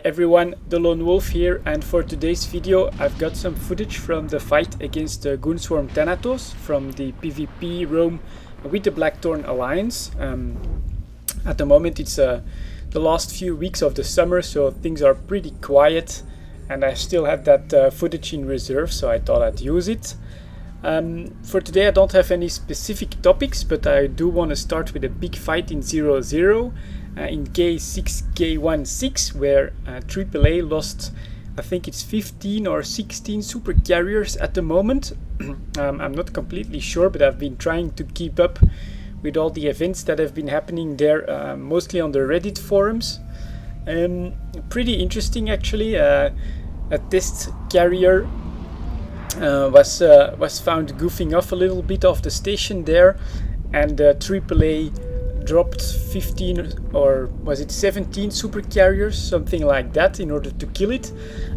everyone, delonewolf here, and for today's video I've got some footage from the fight against Goonswarm Thanatos from the PvP roam with the Blackthorn Alliance. At the moment it's the last few weeks of the summer, so things are pretty quiet, and I still have that footage in reserve, so I thought I'd use it. For today I don't have any specific topics, but I do want to start with a big fight in 0-0 in K6K16, where AAA lost, I think it's 15 or 16 super carriers at the moment. I'm not completely sure, but I've been trying to keep up with all the events that have been happening there, mostly on the Reddit forums. Pretty interesting actually. A test carrier was found goofing off a little bit off the station there, and AAA dropped 15 or was it 17 super carriers, something like that, in order to kill it.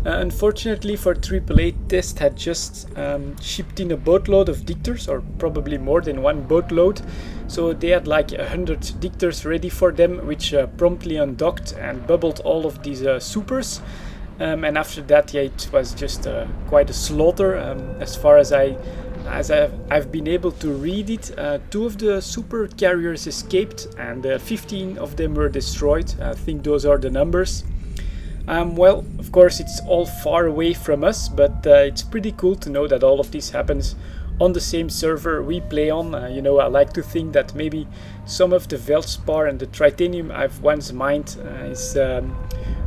Unfortunately for AAA, test had just shipped in a boatload of dictors, or probably more than one boatload, so they had like 100 dictors ready for them, which promptly undocked and bubbled all of these supers. And after that, yeah, it was just quite a slaughter. As far as I've been able to read it, 2 of the super carriers escaped, and 15 of them were destroyed. I think those are the numbers. Well, of course, it's all far away from us, but it's pretty cool to know that all of this happens on the same server we play on. You know, I like to think that maybe some of the Veldspar and the Tritanium I've once mined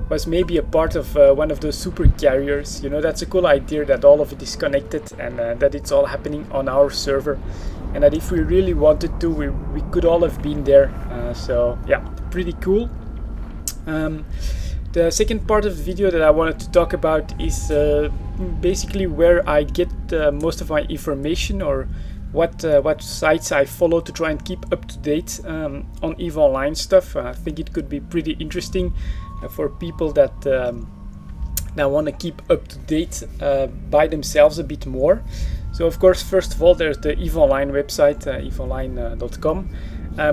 was maybe a part of one of those super carriers. You know, that's a cool idea that all of it is connected, and that it's all happening on our server, and that if we really wanted to, we could all have been there. So yeah, pretty cool. The second part of the video that I wanted to talk about is basically where I get most of my information, or what sites I follow to try and keep up to date on EVE Online stuff. I think it could be pretty interesting for people that want to keep up to date by themselves a bit more. So of course, first of all, there's the EVE Online website, eveonline.com.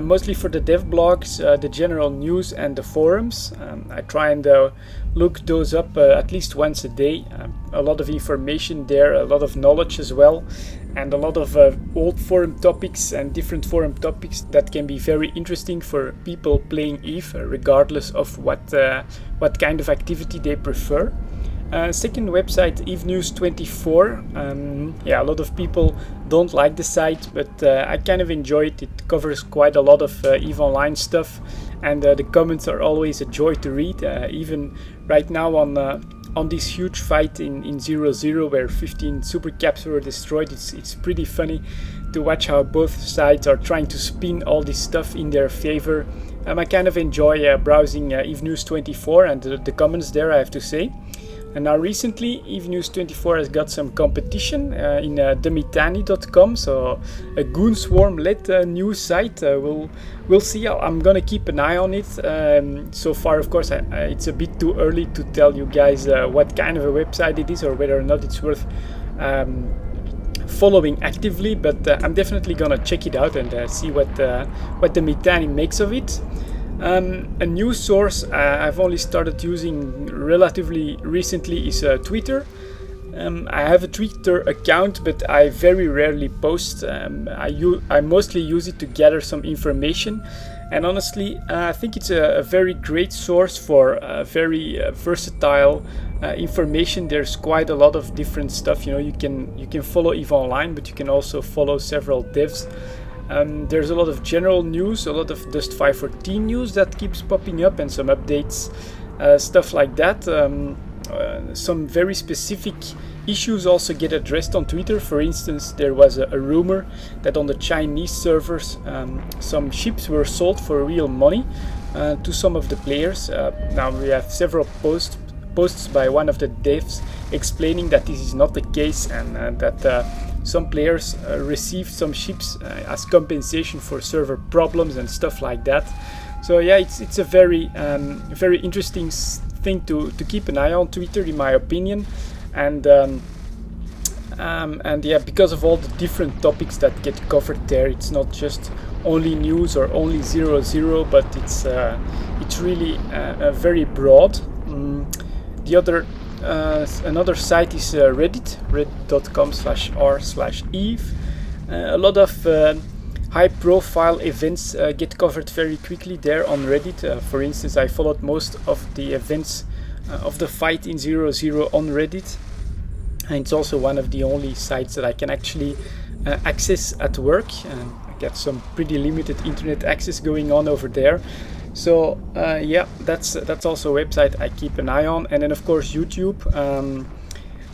Mostly for the dev blogs, the general news, and the forums. I try and look those up at least once a day. A lot of information there, a lot of knowledge as well, and a lot of old forum topics and different forum topics that can be very interesting for people playing EVE, regardless of what kind of activity they prefer. Second website, EVE News 24. Yeah, a lot of people don't like the site, but I kind of enjoy it. It covers quite a lot of EVE Online stuff, and the comments are always a joy to read. Even right now on this huge fight in 0-0, where 15 super caps were destroyed, it's pretty funny to watch how both sides are trying to spin all this stuff in their favor. I kind of enjoy browsing EVE News 24 and the comments there, I have to say. And now recently, EVE News 24 has got some competition in themitani.com, so a Goonswarm-led news site. We'll see. I'm gonna keep an eye on it. So far, of course, it's a bit too early to tell you guys what kind of a website it is, or whether or not it's worth following actively. But I'm definitely gonna check it out and see what the Mitani makes of it. A news source I've only started using relatively recently is Twitter. I have a Twitter account, but I very rarely post. I mostly use it to gather some information, and honestly, I think it's a very great source for very versatile information. There's quite a lot of different stuff. You know, you can follow EVE Online, but you can also follow several devs. There's a lot of general news, a lot of Dust 514 news that keeps popping up, and some updates, stuff like that. Some very specific issues also get addressed on Twitter. For instance, there was a rumor that on the Chinese servers some ships were sold for real money to some of the players. Now we have several posts by one of the devs explaining that this is not the case, and that some players received some ships as compensation for server problems and stuff like that. So yeah, it's a very interesting thing to keep an eye on Twitter, in my opinion, and yeah, because of all the different topics that get covered there, it's not just only news or only 0-0, but it's really very broad. The other another site is Reddit, reddit.com/r/eve. A lot of high-profile events get covered very quickly there on Reddit. For instance, I followed most of the events of the fight in 0-0 on Reddit, and it's also one of the only sites that I can actually access at work. I get some pretty limited internet access going on over there. So yeah, that's also a website I keep an eye on. And then of course YouTube.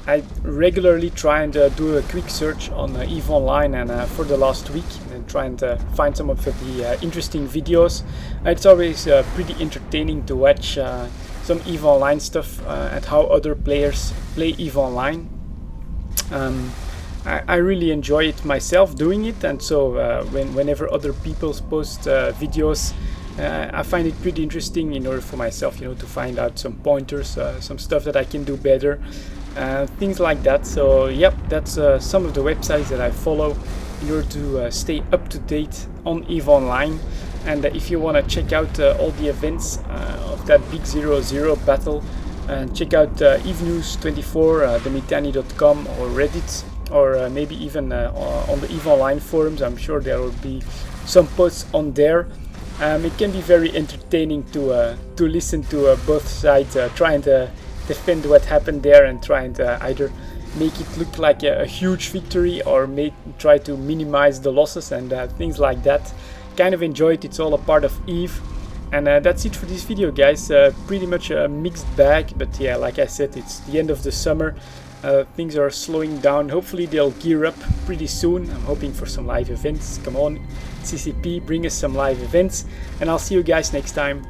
I regularly try and do a quick search on EVE Online, and for the last week, and try and find some of the interesting videos. It's always pretty entertaining to watch some EVE Online stuff and how other players play EVE Online. I really enjoy it myself doing it, and so whenever other people post videos, I find it pretty interesting in order for myself, to find out some pointers, some stuff that I can do better, things like that. So yep, that's some of the websites that I follow in order to stay up to date on EVE Online. And if you want to check out all the events of that big 0-0 battle, check out evenews24, themitani.com, or Reddit, or maybe even on the EVE Online forums. I'm sure there will be some posts on there. It can be very entertaining to listen to both sides trying to defend what happened there, and trying to either make it look like a huge victory, or try to minimize the losses and things like that. Kind of enjoy it. It's all a part of EVE. And that's it for this video, guys. Pretty much a mixed bag, but yeah, like I said, it's the end of the summer. Things are slowing down. Hopefully they'll gear up pretty soon. I'm hoping for some live events. Come on, CCP, bring us some live events, and I'll see you guys next time.